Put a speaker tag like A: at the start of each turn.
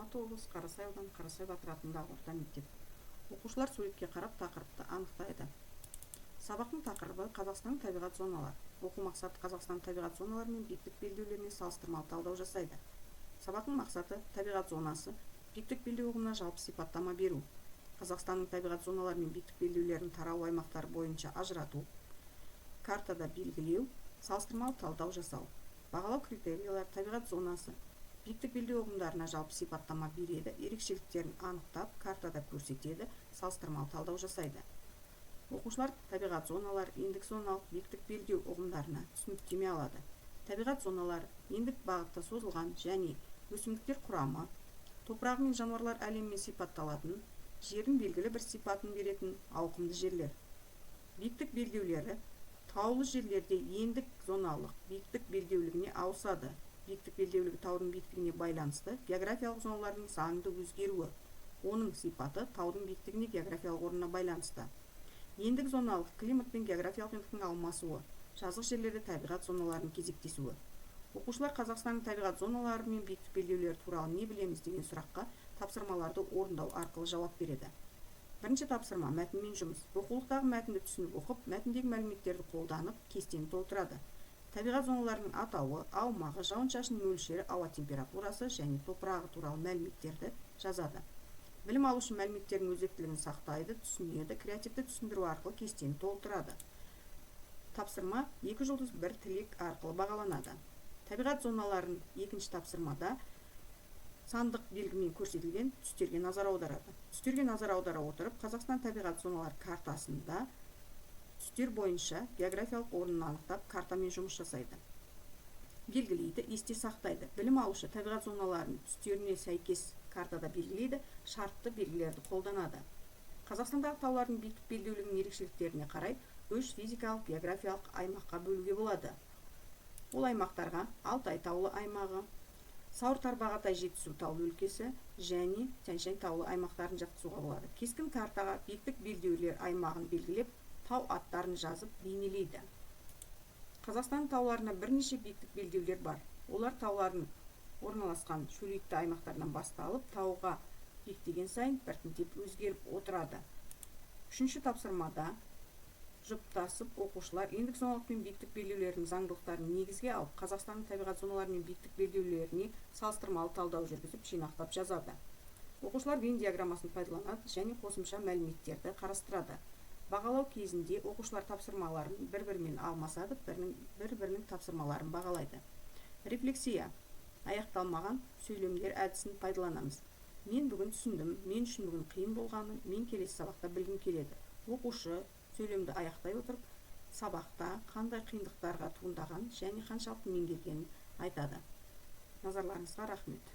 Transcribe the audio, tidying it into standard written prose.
A: Алматы облысы Қарасай ауданы Қарасай Батыр атындағы орта мектеп. Оқушылар суретке қарап тақырыпты анықтайды. Сабақтың тақырыбы Қазақстанның табиғат зоналары. Оқу мақсаты Қазақстанның табиғат зоналары мен биіктік белдеулеріне салыстырмалы талдау жасайды. Сабақтың мақсаты табиғат зонасы, биіктік белдеу ұғымына жалпы сипаттама беру. Қазақстанның табиғат зоналары мен биіктік белдеулерінің таралу аймақтары бойынша ажырату. Картада белгілеу, салыстырмалы талдау жасау. Бағалау критериялары табиғат зонасы, биіктік белдеу ұғымдарына жалпы сипаттама береді, ерекшеліктерін анықтап, картада көрсетеді, салыстырмалы талдау жасайды. Оқушылар табиғат зоналары, ендік зоналық, биіктік белдеу ұғымдарына түсініктеме алады. Табиғат зоналары ендік бағытта созылған және өсімдіктер құрамы, топырағы мен жануарлар әлемімен сипатталатын, жердің белгілі бір сипатын беретін ауқымды жерлер. Биіктік белдеулері таулы жерлерде ендік зоналық биіктік белдеулігіне ауысады. Биіктік белдеулігі таудың биіктігіне байланысты географиялық зоналардың заңды өзгеруі. Оның сипаты таудың биіктігіне географиялық орнына байланысты. Ендік зоналық климат пен географиялық ендіктің алмасуы. Жазық жерлерде табиғат зоналарының кезектесуі. Оқушылар Қазақстанның табиғат зоналары мен биіктік белдеулері туралы не білеміз деген сұраққа тапсырмаларды орындау арқылы жауап береді. Бірінші тапсырма мәтінмен жұмыс. Оқулықтағы мәтінді түсініп оқып, мәтіндегі мәліметтерді қолданып, кестені толтырады. Табиғат зоналарының атауы, аумағы, жауын-шашын мөлшері, ауа температурасы және топырағы туралы мәліметтерді жазады. Білім алушы мәліметтердің өзектілігін сақтайды, түсінеді, креативті түсіндіру арқылы кестені толтырады. Тапсырма 2+1 тілек арқылы бағаланады. Табиғат зоналарын екінші тапсырмада сандық белгімен көрсетілген түстерге назар аударады. Түстерге назар аудара отырып, Қазақстан табиғат зоналары картасында түстер бойынша географиялық орнын анықтап, картамен жұмыс жасайды. Белгілейді, есте сақтайды. Білім алушы табиғат зоналарының түстеріне сәйкес картада белгілейді, шартты белгілерді қолданады. Қазақстандағы таулардың биіктік белдеулігінің ерекшеліктеріне қарай 3 физикалық географиялық аймаққа бөлуге болады. Ол аймақтарға Алтай таулы аймағы, Сауыр Тарбағатай Жетісу таулы өлкесі және Тянь-Шань таулы аймақтарын жатқызуға болады. Кескін картаға биіктік белдеулер аймағын белгілеп, тау аттарын жазып бейнелейді. Қазақстан тауларына бірнеше биіктік белдеулер бар. Олар таулардың орналасқан шөлейтті аймақтарынан басталып, тауға биіктеген сайын біртіндеп өзгеріп отырады. Үшінші тапсырмада жұптасып оқушылар ендік зоналық пен биіктік белдеулерінің заңдылықтарын негізге алып, Қазақстанның табиғат зоналары мен биіктік белдеулеріне салыстырмалы талдау жүргізіп, жинақтап жазады. Оқушылар Вен диаграммасын пайдаланады және қосымша мәліметтерді қарастырады. Бағалау кезінде оқушылар тапсырмаларын бір-бірімен алмасады, бір-бірінің тапсырмаларын бағалайды. Рефлексия. Аяқталмаған сөйлемдер әдісін пайдаланамыз. Мен бүгін түсіндім, мен үшін бүгін қиын болғаны, мен келесі сабақта білгім келеді. Оқушы сөйлемді аяқтай отырып, сабақта қандай қиындықтарға туындаған және қаншалықты меңгергенін айтады. Назарларыңызға рахмет.